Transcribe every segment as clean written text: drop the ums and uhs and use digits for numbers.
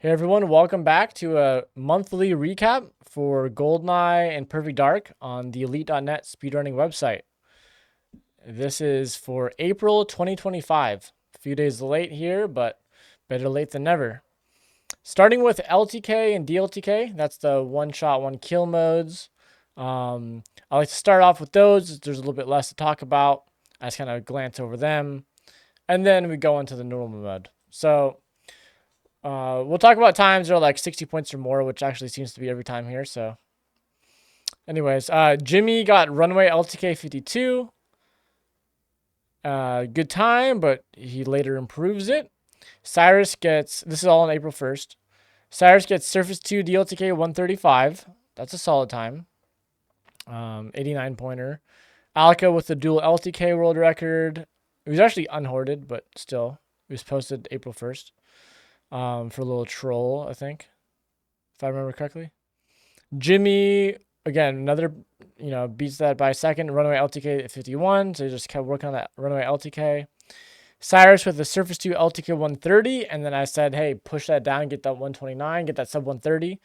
Hey everyone, welcome back to a monthly recap for GoldenEye and Perfect Dark on the Elite.net speedrunning website. This is for April 2025. A few days late here, but better late than never. Starting with LTK and DLTK, that's the one shot, one kill modes. I like to start off with those. There's a little bit less to talk about. I just kind of glance over them. And then we go into the normal mode. So we'll talk about times that are like 60 points or more, which actually seems to be every time here. So, anyways, Jimmy got runway LTK 52. Good time, but he later improves it. Cyrus gets, this is all on April 1st. Cyrus gets Surface 2 DLTK 135. That's a solid time. 89 pointer. Alka with the dual LTK world record. It was actually unhoarded, but still, it was posted April 1st. For a little troll, I think, if I remember correctly. Jimmy, again, another, beats that by a second. Runaway LTK at 51, so he just kept working on that runaway LTK. Cyrus with the Surface 2 LTK 130, and then I said, hey, push that down, get that 129, get that sub 130,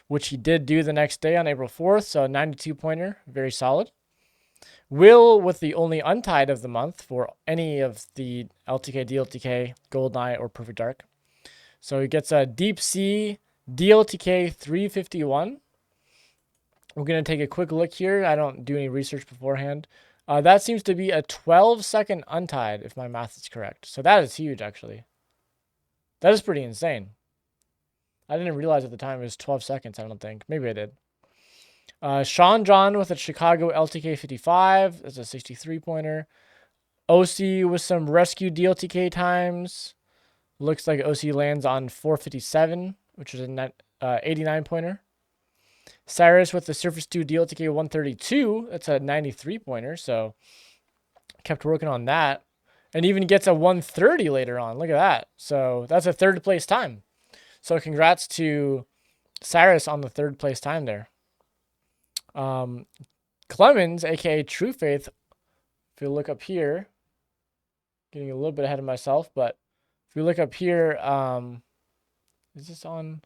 which he did do the next day on April 4th, so a 92 pointer, very solid. Will with the only untied of the month for any of the LTK, DLTK, GoldenEye, or Perfect Dark. So he gets a Deep Sea DLTK 351. We're going to take a quick look here. I don't do any research beforehand. That seems to be a 12-second untied, if my math is correct. So that is huge, actually. That is pretty insane. I didn't realize at the time it was 12 seconds, I don't think. Maybe I did. Sean John with a Chicago LTK 55. That's a 63-pointer. OC with some rescue DLTK times. Looks like OC lands on 457, which is an 89-pointer. Cyrus with the Surface 2 DLTK 132. That's a 93-pointer, so kept working on that. And even gets a 130 later on. Look at that. So that's a third-place time. So congrats to Cyrus on the third-place time there. Clemens, a.k.a. True Faith, if you look up here, getting a little bit ahead of myself, but if we look up here, is this on?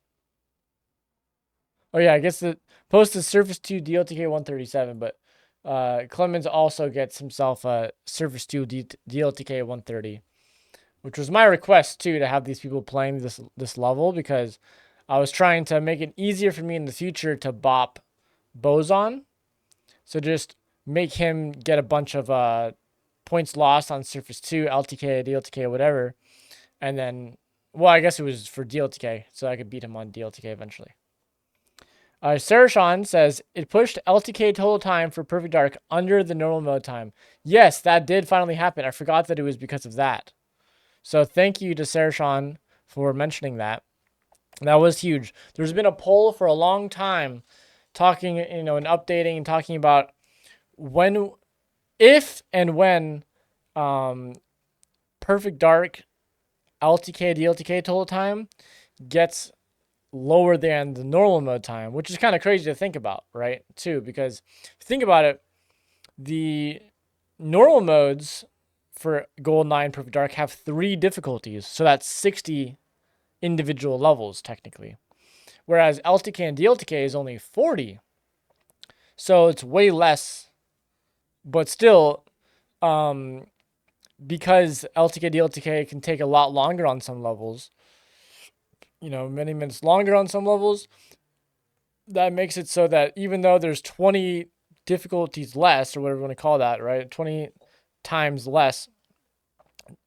Oh yeah, I guess the post is Surface 2 DLTK 137, but Clemens also gets himself a Surface 2 DLTK 130, which was my request too, to have these people playing this level, because I was trying to make it easier for me in the future to bop Boson. So just make him get a bunch of points lost on Surface 2, LTK, DLTK, whatever. And then, well, I guess it was for DLTK, so I could beat him on DLTK eventually. Sarah Sean says, it pushed LTK total time for Perfect Dark under the normal mode time. Yes, that did finally happen. I forgot that it was because of that. So thank you to Sarah Sean for mentioning that. That was huge. There's been a poll for a long time talking, and updating and talking about if and when Perfect Dark LTK, DLTK total time gets lower than the normal mode time, which is kind of crazy to think about, right? Too, because if you think about it, the normal modes for GoldenEye and Perfect Dark have 3 difficulties, so that's 60 individual levels technically, whereas LTK and DLTK is only 40, so it's way less. But still, because LTK, DLTK can take a lot longer on some levels, many minutes longer on some levels, that makes it so that even though there's 20 difficulties less, or whatever you want to call that, right? 20 times less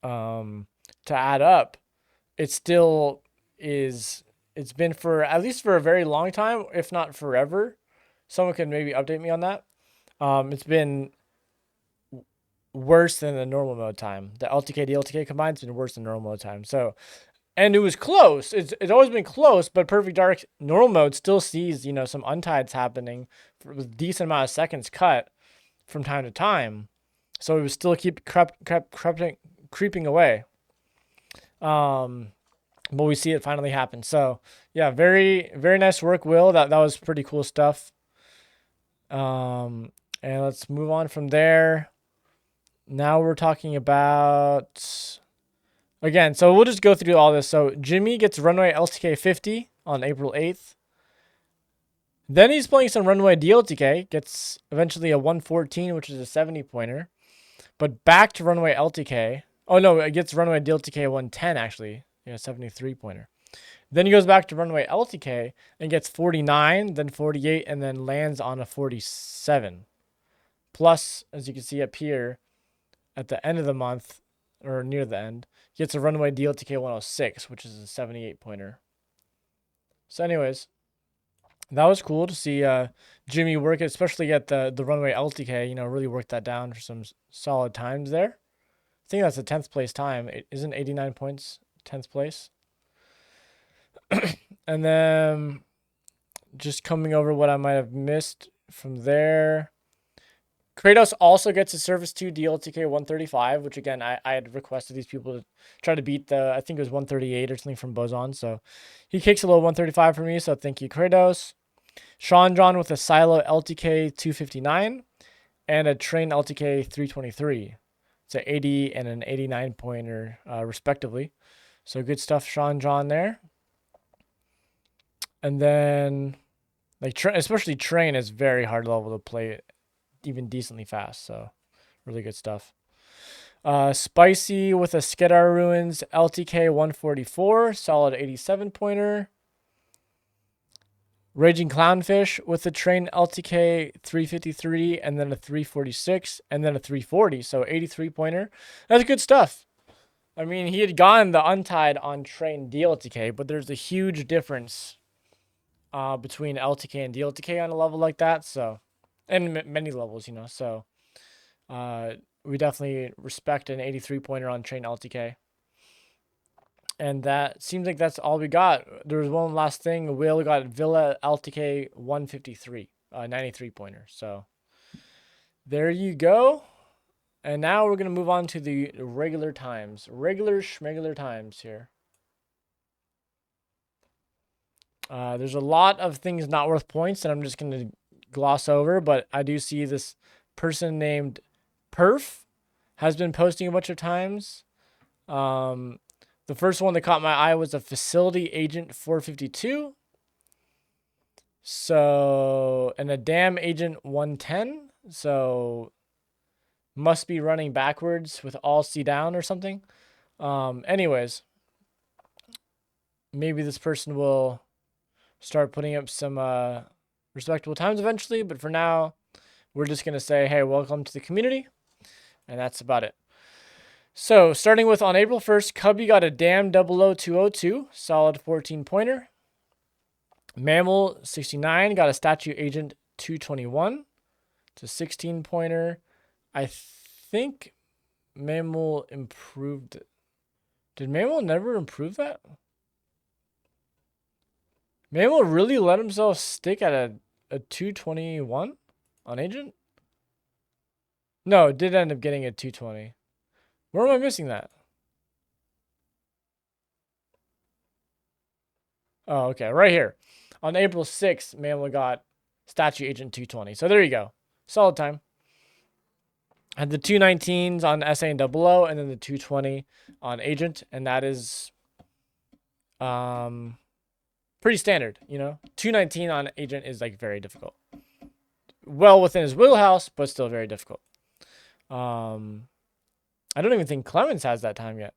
to add up, it still is, it's been for, at least for a very long time, if not forever. Someone could maybe update me on that. It's been worse than the normal mode time. The LTK, DLTK combined has been worse than normal mode time. So, and it was close. It's always been close, but Perfect Dark normal mode still sees, some untieds happening with a decent amount of seconds cut from time to time. So it was still creeping away. But we see it finally happen. So yeah, very, very nice work, Will. That was pretty cool stuff. And let's move on from there. Now we're talking about, Again, so we'll just go through all this. So Jimmy gets runway LTK 50 on April 8th. Then he's playing some runway DLTK, gets eventually a 114, which is a 70 pointer. But back to runway LTK. Oh no, it gets runway DLTK 110 actually. Yeah, 73 pointer. Then he goes back to runway LTK and gets 49, then 48, and then lands on a 47. Plus, as you can see up here, at the end of the month, or near the end, he gets a runway DLTK 106, which is a 78 pointer. So anyways, that was cool to see Jimmy work, especially at the runway LTK, really work that down for some solid times there. I think that's a 10th place time. It isn't 89 points, 10th place. And then just coming over what I might have missed from there. Kratos also gets a Service 2 DLTK 135, which again, I had requested these people to try to beat I think it was 138 or something from Boson. So he kicks a little 135 for me. So thank you, Kratos. Sean John with a Silo LTK 259 and a Train LTK 323. It's an 80 and an 89 pointer, respectively. So good stuff, Sean John there. And then, especially Train is very hard level to play even decently fast. So really good stuff. Spicy with a Skedar Ruins LTK 144, solid 87 pointer. Raging Clownfish with a Train LTK 353 and then a 346 and then a 340. So 83 pointer. That's good stuff. I mean, he had gotten the Untied on Train DLTK, but there's a huge difference between LTK and DLTK on a level like that. So, and many levels, So, we definitely respect an 83 pointer on Train LTK. And that seems like that's all we got. There was one last thing. Will got Villa LTK 153, 93 pointer. So there you go. And now we're going to move on to the regular times. Regular schmegular times here. There's a lot of things not worth points that I'm just going to gloss over. But I do see this person named Perf has been posting a bunch of times. The first one that caught my eye was a Facility Agent 452. So, and a Dam Agent 110. So, must be running backwards with all C down or something. Anyways, maybe this person will start putting up some respectable times eventually. But for now, we're just going to say, hey, welcome to the community. And that's about it. So, starting with on April 1st, Cubby got a Dam 00202, solid 14 pointer. Mammal 69 got a Statue Agent 221. It's a 16 pointer. I think Mammal improved it. Did Mammal never improve that? Mammal really let himself stick at a 221 on Agent? No, it did end up getting a 220. Where am I missing that? Oh, okay. Right here. On April 6th, Mammal got Statue Agent 220. So there you go. Solid time. Had the 219s on SA and Double O, and then the 220 on Agent. And that is pretty standard, 219 on Agent is like very difficult. Well within his wheelhouse, but still very difficult. I don't even think Clemens has that time yet.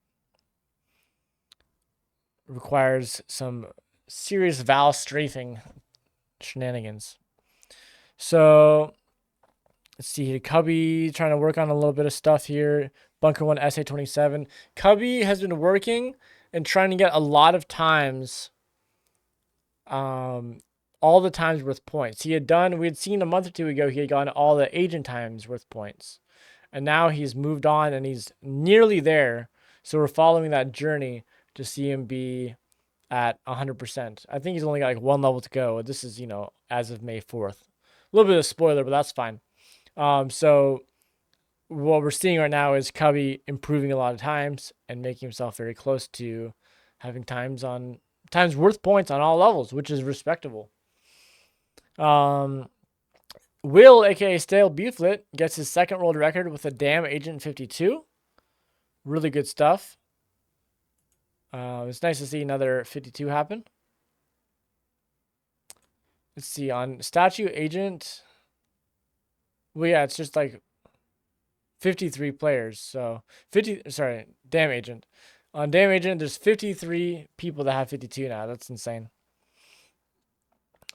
Requires some serious Val strafing shenanigans. So, let's see here. Cubby trying to work on a little bit of stuff here. Bunker 1 SA27. Cubby has been working and trying to get a lot of times, all the times worth points. We had seen a month or two ago, he had gotten all the Agent times worth points. And now he's moved on and he's nearly there. So we're following that journey to see him be at 100%. I think he's only got like one level to go. This is, as of May 4th. A little bit of a spoiler, but that's fine. So what we're seeing right now is Cubby improving a lot of times and making himself very close to having times worth points on all levels, which is respectable. Will, aka Stale Beeflet, gets his second world record with a Dam Agent 52. Really good stuff. It's nice to see another 52 happen. Let's see, on statue agent. Well, yeah, it's just like 53 players. So 50, sorry, damn agent. On damn agent, there's 53 people that have 52 now. That's insane.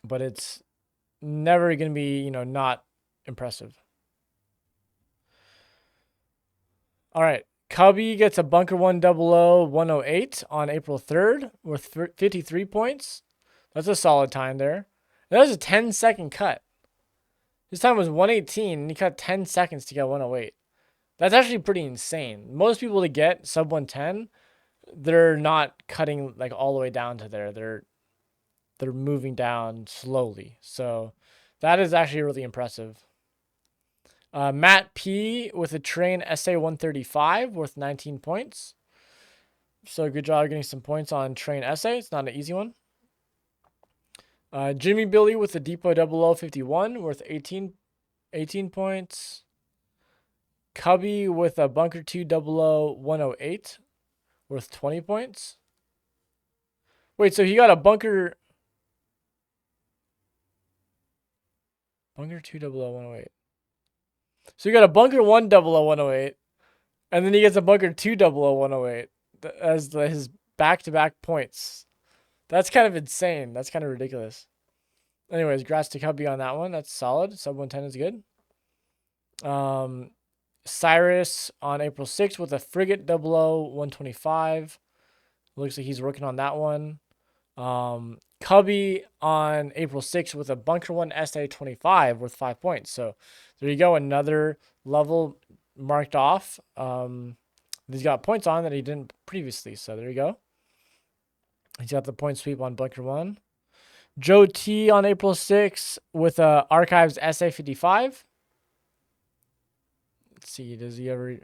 But it's never going to be, not impressive. All right. Cubby gets a bunker 100-108 on April 3rd with 53 points. That's a solid time there. That was a 10-second cut. His time was 118, and he cut 10 seconds to get 108. That's actually pretty insane. Most people to get sub 110, they're not cutting like all the way down to there. They're moving down slowly. So that is actually really impressive. Matt P with a train SA 135 worth 19 points. So good job getting some points on train SA. It's not an easy one. Jimmy Billy with the Depot 0051 worth 18 points. Cubby with a Bunker 200-108 worth 20 points. Wait, so he got a Bunker 200-108. So you got a Bunker 100-108, and then he gets a Bunker 200-108 as his back-to-back points. That's kind of insane. That's kind of ridiculous. Anyways, congrats to Cubby on that one. That's solid. Sub 110 is good. Cyrus on April 6th with a Frigate 00-125. Looks like he's working on that one. Cubby on April 6th with a Bunker 1 SA-25 worth 5 points. So there you go. Another level marked off. He's got points on that he didn't previously. So there you go. He's got the point sweep on Bunker 1. Joe T on April 6th with a Archives SA-55. Let's see. Does he ever?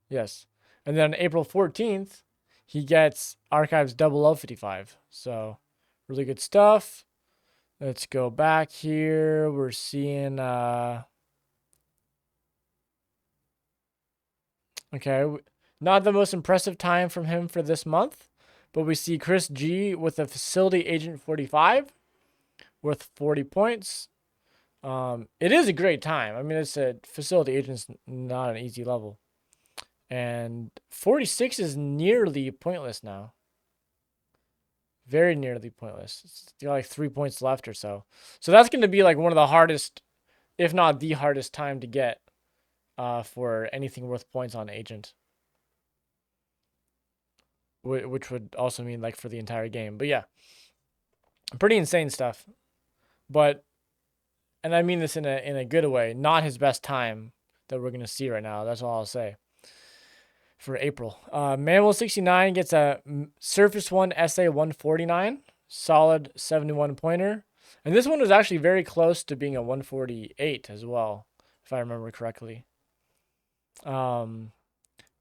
Yes. And then April 14th, he gets Archives 0055. So really good stuff. Let's go back here. We're seeing okay, not the most impressive time from him for this month, but we see Chris G with a Facility Agent 45 worth 40 points. It is a great time. I mean, it's a Facility Agent's not an easy level. And 46 is nearly pointless now. Very nearly pointless. It's got like 3 points left or so. So that's going to be like one of the hardest, if not the hardest time to get for anything worth points on Agent. Which would also mean like for the entire game. But yeah, pretty insane stuff. But, and I mean this in a good way, not his best time that we're going to see right now. That's all I'll say. For April. Manual 69 gets a Surface 1 SA 149. Solid 71 pointer. And this one was actually very close to being a 148 as well, if I remember correctly.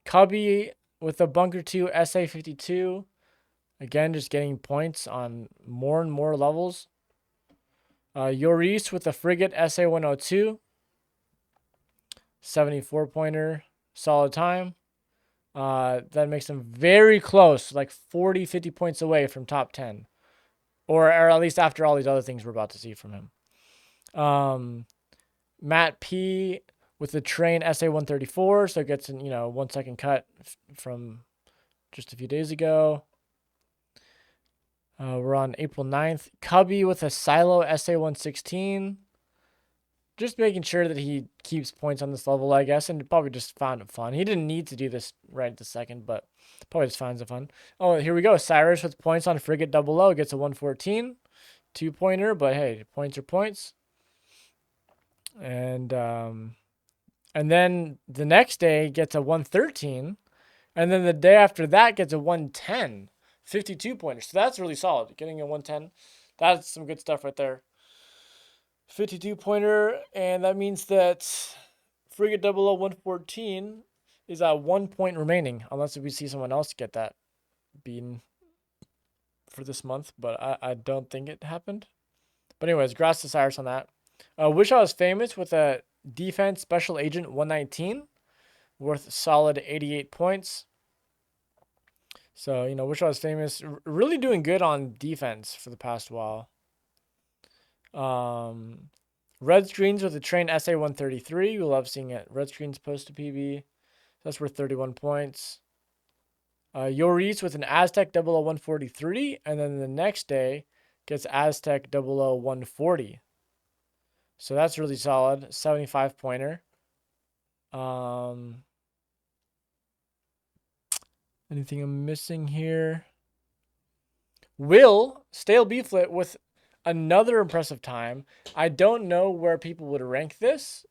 Cubby with a Bunker 2 SA 52. Again, just getting points on more and more levels. Yoris with a Frigate SA 102. 74 pointer. Solid time. That makes him very close, like 40, 50 points away from top 10. Or at least after all these other things we're about to see from him. Matt P with the Train SA 134, so it gets an 1 second cut from just a few days ago. We're on April 9th. Cubby with a Silo SA 116. Just making sure that he keeps points on this level, I guess, and probably just found it fun. He didn't need to do this right at the second, but probably just finds it fun. Oh, here we go. Cyrus with points on Frigate 00 gets a 114. 2-pointer, but hey, points are points. And then the next day gets a 113. And then the day after that gets a 110. 52-pointer. So that's really solid. Getting a 110. That's some good stuff right there. 52-pointer, and that means that Frigate 114 is at 1 point remaining, unless we see someone else get that beaten for this month, but I don't think it happened. But anyways, congrats to Cyrus on that. Wish I Was Famous with a Defense Special Agent 119, worth solid 88 points. So, you know, Wichita was famous, really doing good on defense for the past while. Red screens with the Train SA-133. We love seeing it. Red screens post to PB. That's worth 31 points. Yoris with an Aztec 00143, and then the next day gets Aztec 00140. So that's really solid. 75 pointer. Anything I'm missing here? Will Stale Beeflet with another impressive time. I don't know where people would rank this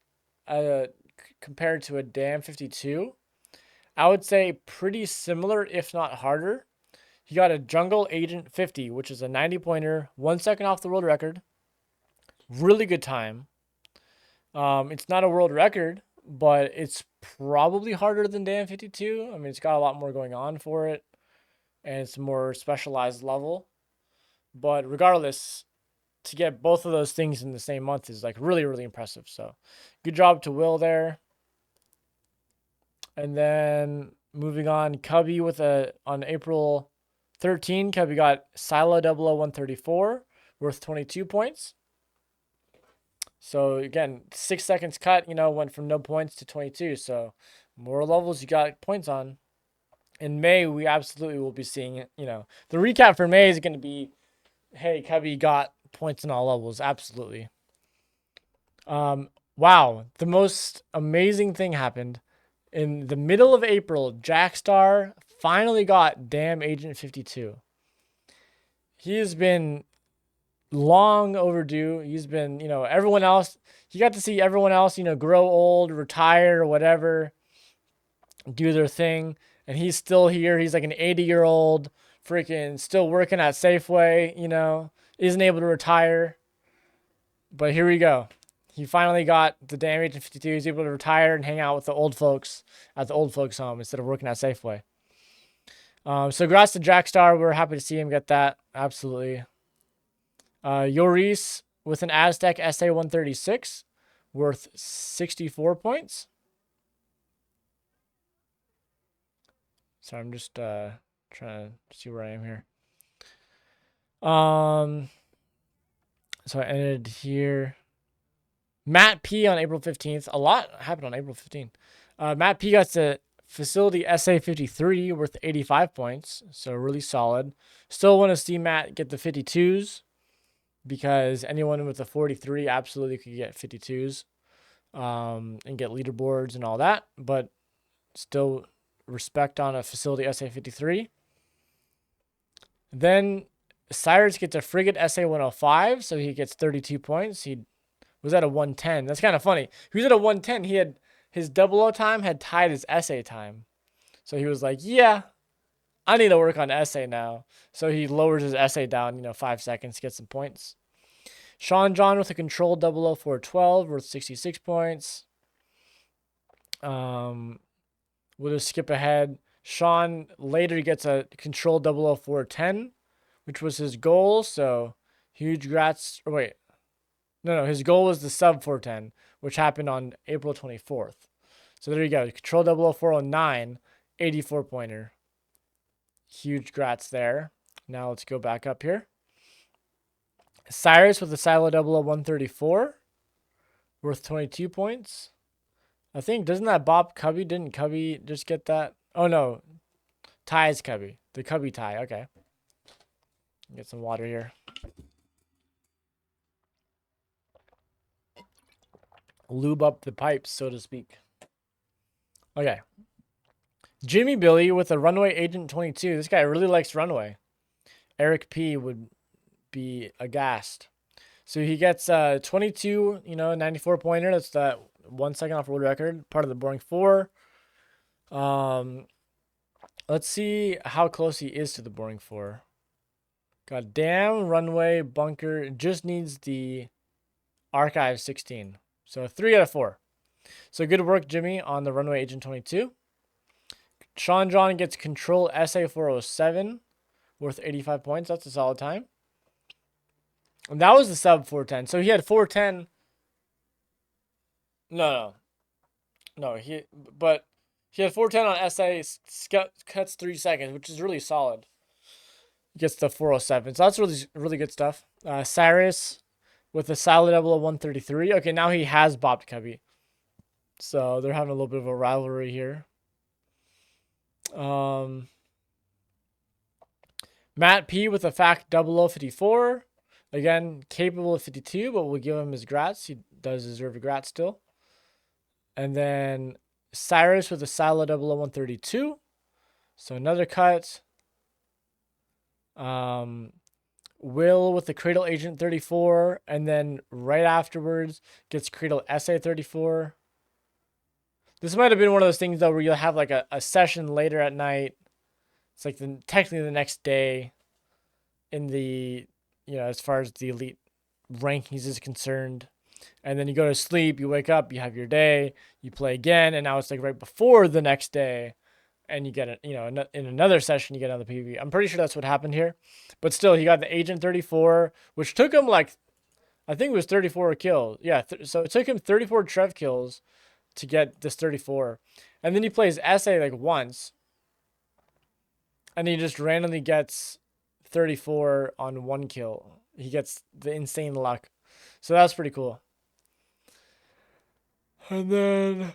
compared to a Dam 52. I would say pretty similar, if not harder. He got a Jungle Agent 50, which is a 90 pointer, 1 second off the world record. Really good time. It's not a world record, but it's probably harder than Dam 52. I mean, it's got a lot more going on for it, and it's a more specialized level. But regardless, to get both of those things in the same month is like really, really impressive. So good job to Will there. And then moving on, Cubby with on April 13, Cubby got Silo 00134 worth 22 points. So again, 6 seconds cut, you know, went from no points to 22. So more levels you got points on. In May, we absolutely will be seeing it. You know, the recap for May is going to be, hey, Cubby got points in all levels. Absolutely. Wow. The most amazing thing happened. In the middle of April, Jackstar finally got Damn Agent 52. He has been long overdue. He's been, you know, everyone else, he got to see everyone else, you know, grow old, retire, or whatever, do their thing. And he's still here. He's like an 80-year-old, freaking still working at Safeway, you know, isn't able to retire. But here we go. He finally got the Damn Agent 52. He's able to retire and hang out with the old folks at the old folks' home instead of working at Safeway. So congrats to Jackstar. We're happy to see him get that. Absolutely. Yoris with an Aztec SA-136 worth 64 points. So I'm just trying to see where I am here. So I ended here. Matt P on April 15th. A lot happened on April 15th. Matt P got the Facility SA-53 worth 85 points. So really solid. Still want to see Matt get the 52s because anyone with a 43 absolutely could get 52s and get leaderboards and all that. But still respect on a Facility SA-53. Then Cyrus gets a Frigate SA-105, so he gets 32 points. He was at a 110. That's kind of funny. He was at a 110. He had his 00 time had tied his SA time. So he was like, yeah, I need to work on SA now. So he lowers his SA down, 5 seconds to get some points. Sean John with a controlled 00412 worth 66 points. We'll just skip ahead. Sean later gets a controlled 00410, which was his goal. So huge grats. Or wait. No, his goal was the sub 410, which happened on April 24th. So there you go. Control 00409, 84 pointer. Huge grats there. Now let's go back up here. Cyrus with the Silo 00134, worth 22 points. I think, doesn't that Bob Cubby? Didn't Cubby just get that? Oh, no. Ties Cubby. The Cubby tie. Okay. Get some water here. Lube up the pipes, so to speak. Okay. Jimmy Billy with a Runway Agent 22. This guy really likes Runway. Eric P would be aghast. So he gets 22, 94 pointer. That's that 1 second off world record. Part of the Boring 4. Let's see how close he is to the Boring 4. God damn, Runway, Bunker. Just needs the Archive 16. So 3 out of 4. So good work, Jimmy, on the Runway Agent 22. Sean John gets Control SA-407, worth 85 points. That's a solid time. And that was the sub 410. So he had 410. No. But He had 410 on SA, cuts 3 seconds, which is really solid. Gets the 407. So that's really good stuff. Cyrus with a solid level of 133. Okay, now he has bopped Cubby. So they're having a little bit of a rivalry here. Matt P with a fact 0054. Again, capable of 52, but we'll give him his grats. He does deserve a grat still. And then Cyrus with a solid 00132. So another cut. Will with the Cradle Agent 34. And then right afterwards gets Cradle SA 34. This might have been one of those things, though, where you'll have like a session later at night. It's like technically the next day in the, as far as the elite rankings is concerned. And then you go to sleep, you wake up, you have your day, you play again, and now it's like right before the next day, and you get it, in another session, you get another PvP. I'm pretty sure that's what happened here. But still, he got the Agent 34, which took him like, I think it was 34 kills. Yeah, so it took him 34 Trev kills to get this 34. And then he plays SA like once, and he just randomly gets 34 on 1 kill. He gets the insane luck. So that's pretty cool. And then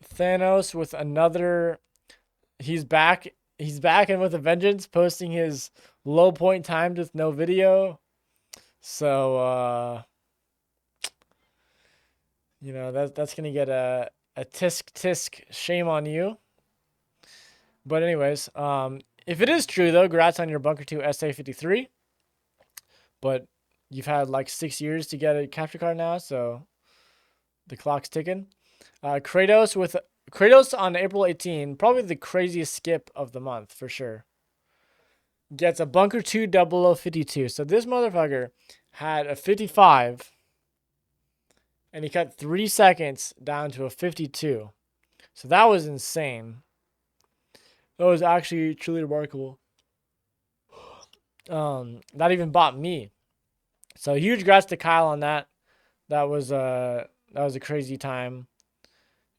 Thanos with another. He's back. He's back and with a vengeance, posting his low point timed with no video. So that's gonna get a tisk shame on you. But anyways, if it is true though, congrats on your Bunker 2 SA53. But you've had like 6 years to get a capture card now, so the clock's ticking. Kratos on April 18, probably the craziest skip of the month for sure. Gets a Bunker 2 0052. So this motherfucker had a 55, and he cut 3 seconds down to a 52. So that was insane. That was actually truly remarkable. That even bought me. So huge congrats to Kyle on that. That was a crazy time.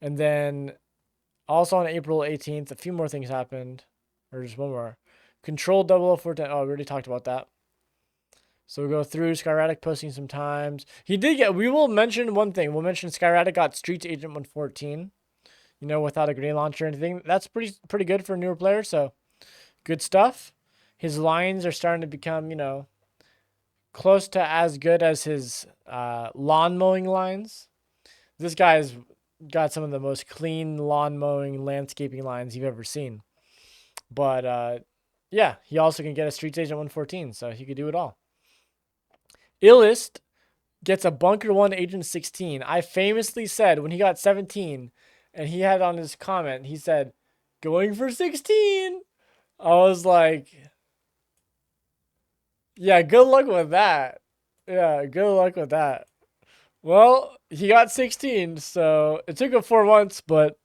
And then also on April 18th, a few more things happened. Or just one more. Control 00410. Oh, we already talked about that. So we'll go through Skyratic posting some times. We will mention one thing. We'll mention Skyratic got Streets Agent 114. Without a grenade launcher or anything. That's pretty good for a newer player, so good stuff. His lines are starting to become, close to as good as his lawn mowing lines. This guy's got some of the most clean lawn mowing, landscaping lines you've ever seen. But, yeah, he also can get a Streets Agent 114, so he could do it all. Illest gets a Bunker 1 Agent 16. I famously said when he got 17... and he had on his comment, he said, going for 16. I was like, yeah, good luck with that. Yeah, good luck with that. Well, he got 16, so it took him 4 months, but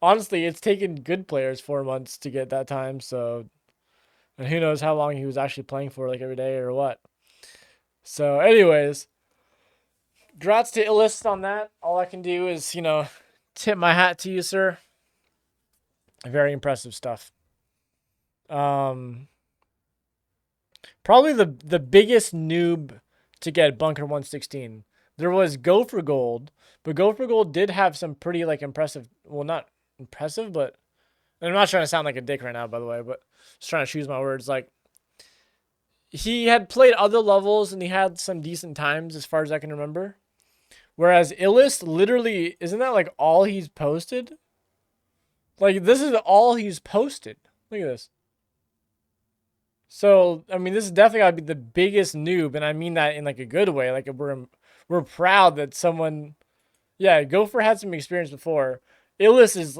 honestly, it's taken good players 4 months to get that time, so, and who knows how long he was actually playing for, like every day or what. So anyways, congrats to Illest on that. All I can do is, tip my hat to you, sir. Very impressive stuff. Probably the biggest noob to get Bunker 116. There was Go for Gold, but Go for Gold did have some pretty impressive. Well, not impressive, but I'm not trying to sound like a dick right now, by the way, but just trying to choose my words. He had played other levels and he had some decent times as far as I can remember. Whereas Illest, literally, isn't that all he's posted? This is all he's posted. Look at this. So, I mean, this is definitely got to be the biggest noob, and I mean that in a good way. We're proud that someone, yeah, Gopher had some experience before. Illest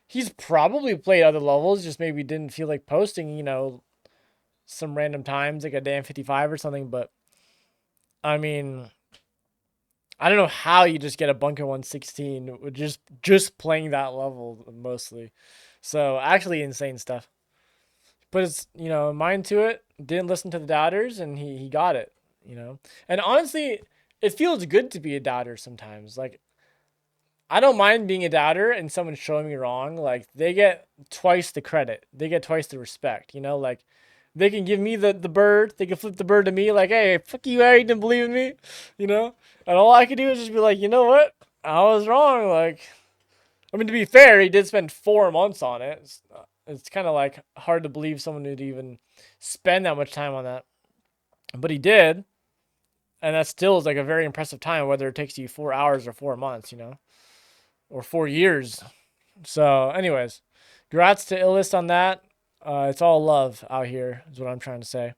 he's probably played other levels, just maybe didn't feel like posting, some random times, like a damn 55 or something, but, I mean, I don't know how you just get a Bunker 116 with just playing that level mostly. So actually insane stuff. But it's, mind to it. Didn't listen to the doubters and he got it, And honestly, it feels good to be a doubter sometimes. I don't mind being a doubter and someone showing me wrong. Like they get twice the credit. They get twice the respect. You know, like they can give me the bird. They can flip the bird to me. Like, hey, fuck you, Harry, didn't believe in me. You know, and all I can do is just be like, you know what? I was wrong. Like, I mean, to be fair, he did spend 4 months on it. It's kind of like hard to believe someone would even spend that much time on that, but he did, and that still is like a very impressive time. Whether it takes you 4 hours or 4 months, you know, or 4 years. So, anyways, congrats to Illist on that. It's all love out here, is what I'm trying to say.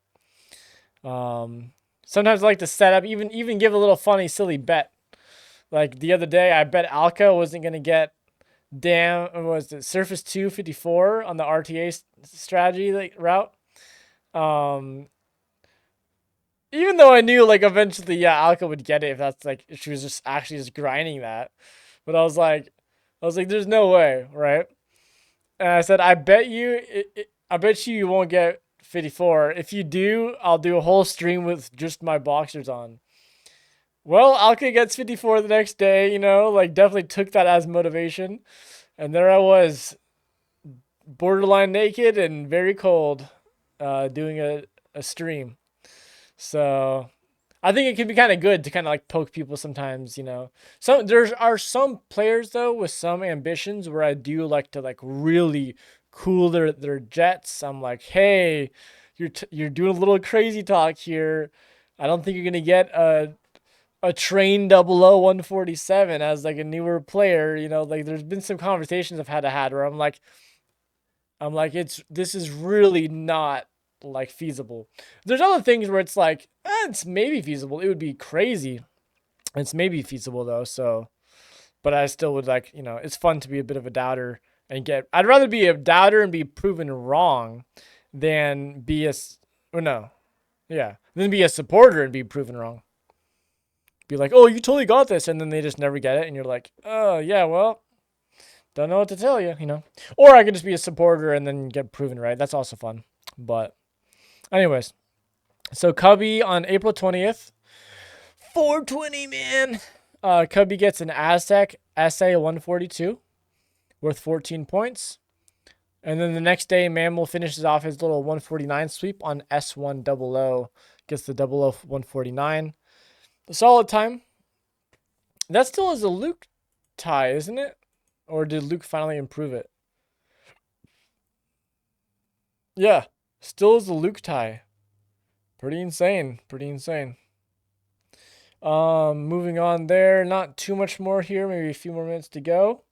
Sometimes I like to set up, even give a little funny, silly bet. Like the other day, I bet Alka wasn't gonna get was it Surface 254 on the RTA strategy like route. Um, Even though I knew like eventually, yeah, Alka would get it if that's like if she was just actually just grinding that. But I was like, there's no way, right? And I said, I bet you won't get 54. If you do, I'll do a whole stream with just my boxers on. Well, Alka gets 54 the next day, you know, like definitely took that as motivation. And there I was, borderline naked and very cold, doing a stream. So I think it can be kind of good to kind of like poke people sometimes, you know. There are some players though with some ambitions where I do like to like really cool their jets. I'm like, hey, you're doing a little crazy talk here. I don't think you're gonna get a train 00147 as like a newer player. You know, like there's been some conversations I've had where I'm like this is really not like feasible. There's other things where it's like it's maybe feasible. It would be crazy. It's maybe feasible though. So, but I still would like, you know, it's fun to be a bit of a doubter and get. I'd rather be a doubter and be proven wrong than be a or no, yeah, than be a supporter and be proven wrong. Be like, oh, you totally got this, and then they just never get it, and you're like, oh yeah, well, don't know what to tell you, you know. Or I could just be a supporter and then get proven right. That's also fun. But anyways, so Cubby on April 20th, 420, man. Cubby gets an Aztec SA 142 worth 14 points. And then the next day, Mammal finishes off his little 149 sweep on S100. Gets the 149. A solid time. That still is a Luke tie, isn't it? Or did Luke finally improve it? Yeah, still is a Luke tie. Pretty insane. Pretty insane. Moving on there. Not too much more here. Maybe a few more minutes to go.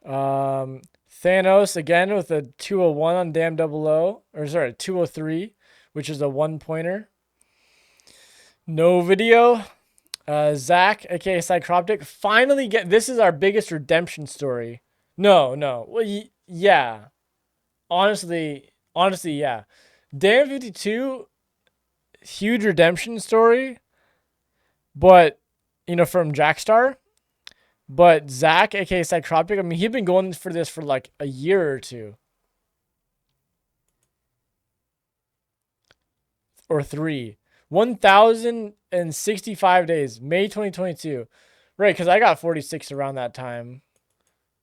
Thanos again with a 201 on Damn Double O. Or sorry, 203, which is a 1-pointer. No video. Zach, aka Cycroptic, finally this is our biggest redemption story. No. Well, yeah. Honestly, yeah. Damn 52, huge redemption story. But, you know, from Jackstar. But Zach, aka Cycroptic, I mean, he'd been going for this for like a year or two. Or 3. 1,065 days. May 2022. Right, because I got 46 around that time.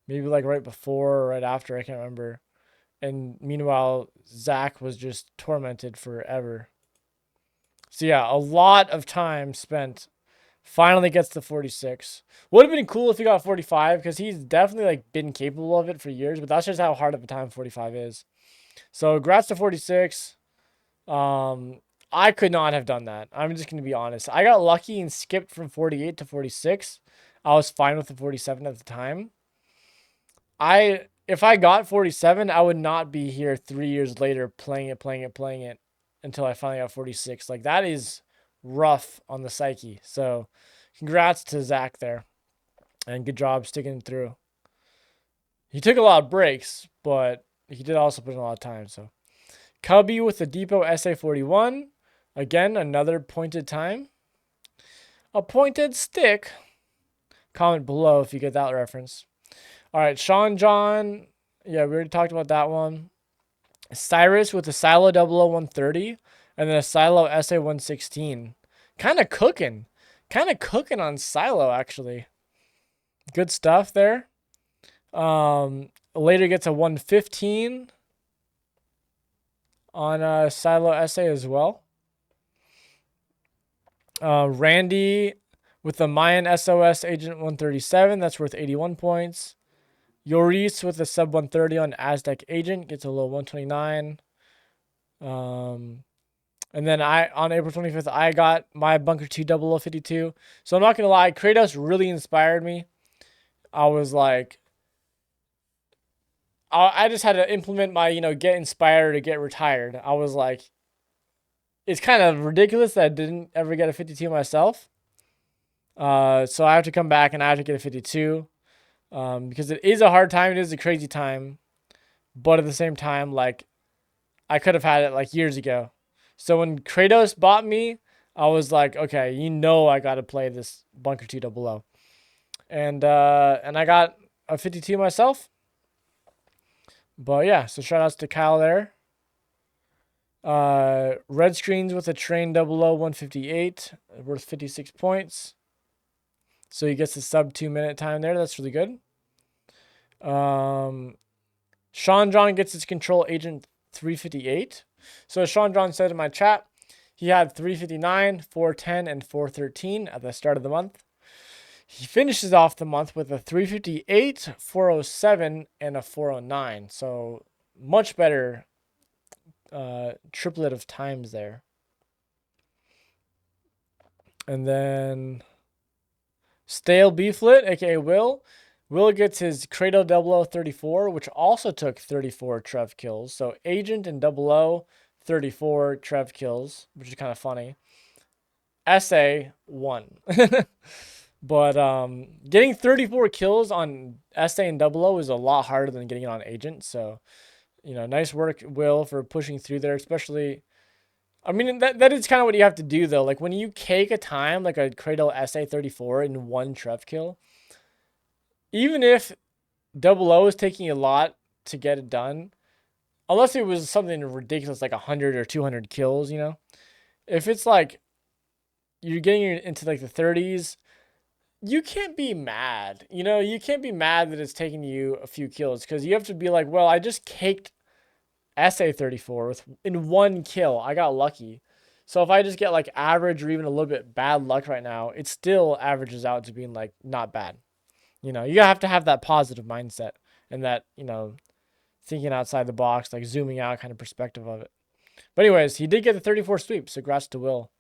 Maybe like right before or right after. I can't remember. And meanwhile, Zach was just tormented forever. So yeah, a lot of time spent. Finally gets to 46. Would have been cool if he got 45 because he's definitely like been capable of it for years. But that's just how hard of a time 45 is. So congrats to 46. I could not have done that. I'm just going to be honest. I got lucky and skipped from 48 to 46. I was fine with the 47 at the time. If I got 47, I would not be here 3 years later playing it until I finally got 46. Like that is rough on the psyche. So congrats to Zach there. And good job sticking through. He took a lot of breaks, but he did also put in a lot of time. So Cubby with the Depot SA41. Again, another pointed time. A pointed stick. Comment below if you get that reference. All right, Sean John. Yeah, we already talked about that one. Cyrus with the Silo 00130 and then a Silo SA116. Kind of cooking. On Silo, actually. Good stuff there. Later gets a 115 on Silo Essay as well. Randy with the Mayan SOS Agent 137, that's worth 81 points. Yoris with the sub 130 on Aztec Agent gets a low 129. And then on April 25th, I got my Bunker 2 0052. So I'm not going to lie, Kratos really inspired me. I was like, I just had to implement my, get inspired to get retired. I was like, it's kind of ridiculous that I didn't ever get a 52 myself. So I have to come back and I have to get a 52. Because it is a hard time. It is a crazy time. But at the same time, like, I could have had it like years ago. So when Kratos bought me, I was like, okay, I got to play this Bunker 2 00. And I got a 52 myself. But yeah, so shout outs to Kyle there. Red screens with a Train 00158, worth 56 points. So he gets the sub 2 minute time there. That's really good. Sean John gets his Control Agent 358. So Sean John said in my chat, he had 359, 410, and 413 at the start of the month. He finishes off the month with a 358, 407, and a 409. So much better triplet of times there. And then Stale Beeflet, aka Will. Will gets his Credo 0034, which also took 34 Trev kills. So Agent and 00, 34 Trev kills, which is kind of funny. SA 1. But getting 34 kills on SA and 00 is a lot harder than getting it on Agent. So, nice work, Will, for pushing through there, especially. I mean, that is kind of what you have to do, though. Like, when you cake a time, like a Cradle SA34 in one Trev kill, even if 00 is taking a lot to get it done, unless it was something ridiculous like 100 or 200 kills, if it's like you're getting into like the 30s, you can't be mad. You can't be mad that it's taking you a few kills because you have to be like, well, I just caked SA34 in one kill. I got lucky. So if I just get like average or even a little bit bad luck right now, it still averages out to being like not bad. You have to have that positive mindset and that, thinking outside the box, like zooming out kind of perspective of it. But anyways, he did get the 34 sweep, so congrats to Will.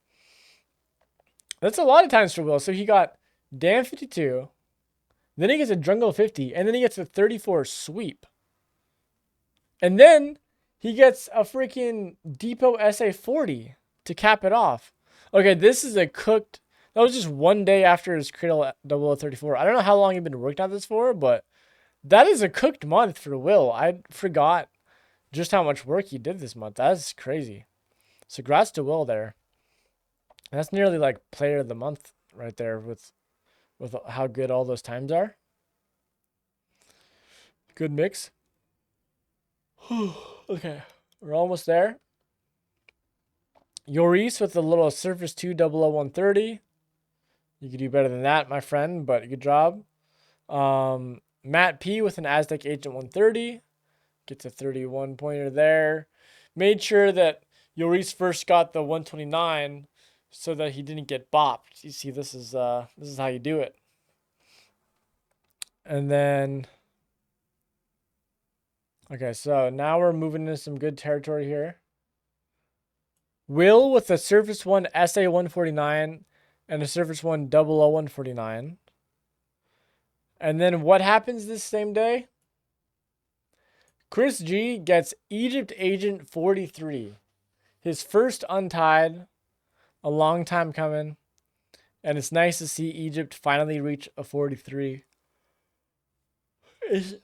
That's a lot of times for Will. So he got Dan 52, then he gets a Drungo 50, and then he gets a 34 sweep. And then he gets a freaking Depot SA 40 to cap it off. Okay, this is a cooked. That was just one day after his Cradle 0034. I don't know how long he'd been working on this for, but that is a cooked month for Will. I forgot just how much work he did this month. That's crazy. So congrats to Will there. And that's nearly like player of the month right there with how good all those times are. Good mix. Okay, we're almost there. Yoris with a little Surface 2 00130. You could do better than that, my friend, but good job. Matt P with an Aztec Agent 130. Gets a 31 pointer there. Made sure that Yoris first got the 129 so that he didn't get bopped. You see, this is how you do it. And then, okay, so now we're moving into some good territory here. Will with a Surface 1 SA 149 and a Surface 1 00149. And then what happens this same day? Chris G gets Egypt Agent 43. His first untied. A long time coming. And it's nice to see Egypt finally reach a 43. It's,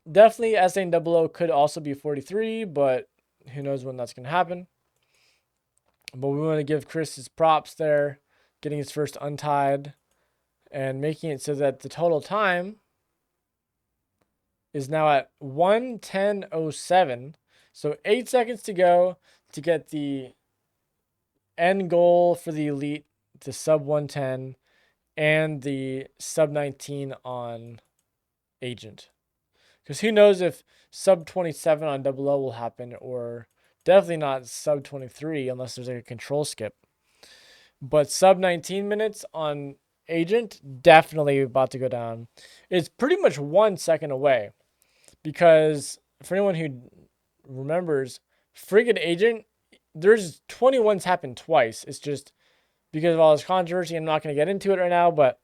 definitely SA and 00 could also be 43, but who knows when that's going to happen. But we want to give Chris his props there, getting his first untied and making it so that the total time is now at 1:10:07. So 8 seconds to go to get the end goal for the elite to sub 110. and the sub 19 on Agent. Because who knows if sub 27 on Double O will happen, or definitely not sub 23 unless there's like a control skip. But sub 19 minutes on Agent, definitely about to go down. It's pretty much 1 second away. Because for anyone who remembers, Frigate Agent, there's 21s happened twice. It's just because of all this controversy. I'm not going to get into it right now, but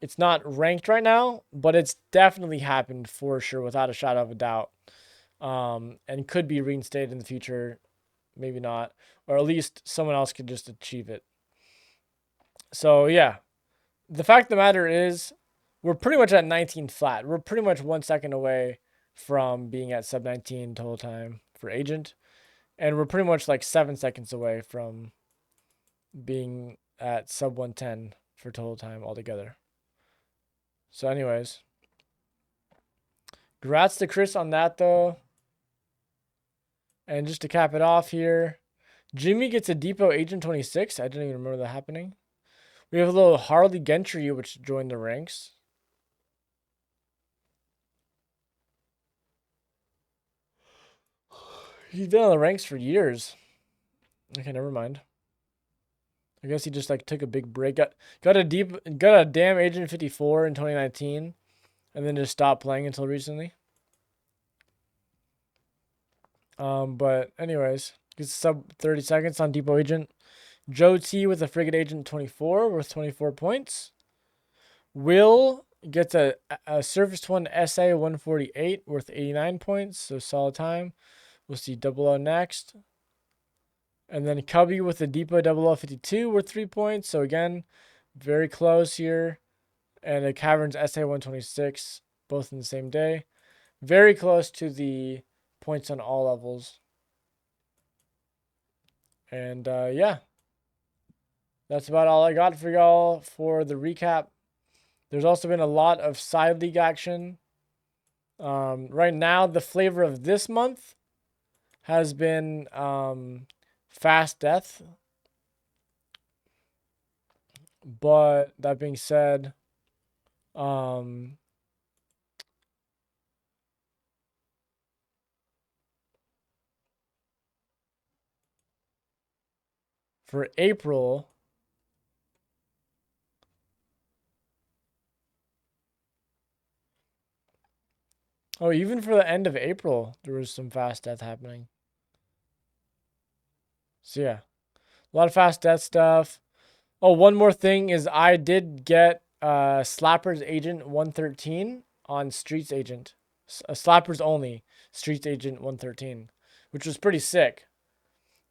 it's not ranked right now, but it's definitely happened for sure, without a shadow of a doubt, and could be reinstated in the future. Maybe not, or at least someone else could just achieve it. So yeah, the fact of the matter is, we're pretty much at 19 flat. We're pretty much 1 second away from being at sub 19 total time for Agent, and we're pretty much like 7 seconds away from being at sub 110 for total time altogether. So anyways, congrats to Chris on that though. And just to cap it off here, Jimmy gets a Depot Agent 26. I didn't even remember that happening. We have a little Harley Gentry, which joined the ranks. He's been on the ranks for years. Okay, never mind. I guess he just like took a big break. Got a damn Agent 54 in 2019, and then just stopped playing until recently. But anyways, gets sub 30 seconds on Depot Agent. Joe T with a Frigate Agent 24 worth 24 points. Will gets a Surfaced One SA 148 worth 89 points, so solid time. We'll see Double O next. And then Cubby with the Depot 0052 worth 3 points. So again, very close here. And a Caverns SA 126, both in the same day. Very close to the points on all levels. And yeah, that's about all I got for y'all for the recap. There's also been a lot of side league action. Right now, the flavor of this month has been Fast Death. But that being said, for April, oh, even for the end of April, there was some Fast Death happening. So yeah, a lot of Fast Death stuff. Oh, one more thing is I did get Slappers Agent 113 on Streets Agent. Slappers only, Streets Agent 113, which was pretty sick.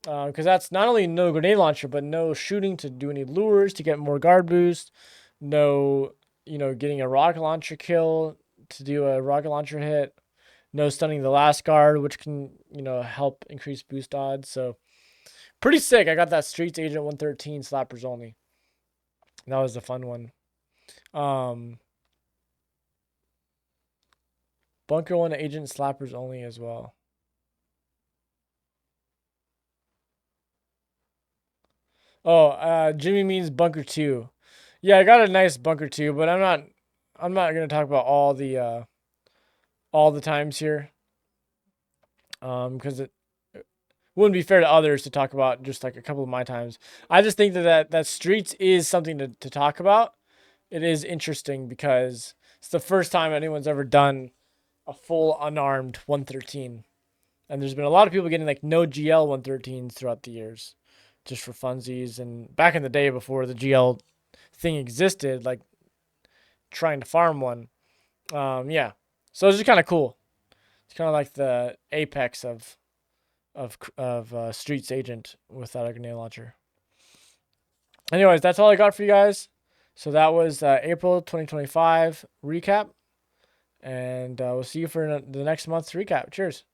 Because that's not only no grenade launcher, but no shooting to do any lures to get more guard boost. No, getting a rocket launcher kill to do a rocket launcher hit. No stunning the last guard, which can, help increase boost odds. So pretty sick. I got that Streets Agent 113 Slappers only. That was a fun one. Bunker 1 Agent Slappers only as well. Oh, Jimmy means Bunker 2. Yeah, I got a nice Bunker 2, but I'm not gonna talk about all the times here. Because it wouldn't be fair to others to talk about just like a couple of my times. I just think that Streets is something to talk about. It is interesting because it's the first time anyone's ever done a full unarmed 113. And there's been a lot of people getting like no GL 113s throughout the years, just for funsies. And back in the day before the GL thing existed, like trying to farm one. Yeah. So it's just kind of cool. It's kind of like the apex of Streets Agent without a grenade launcher. Anyways, that's all I got for you guys. So that was April 2025 recap. And we'll see you for the next month's recap. Cheers.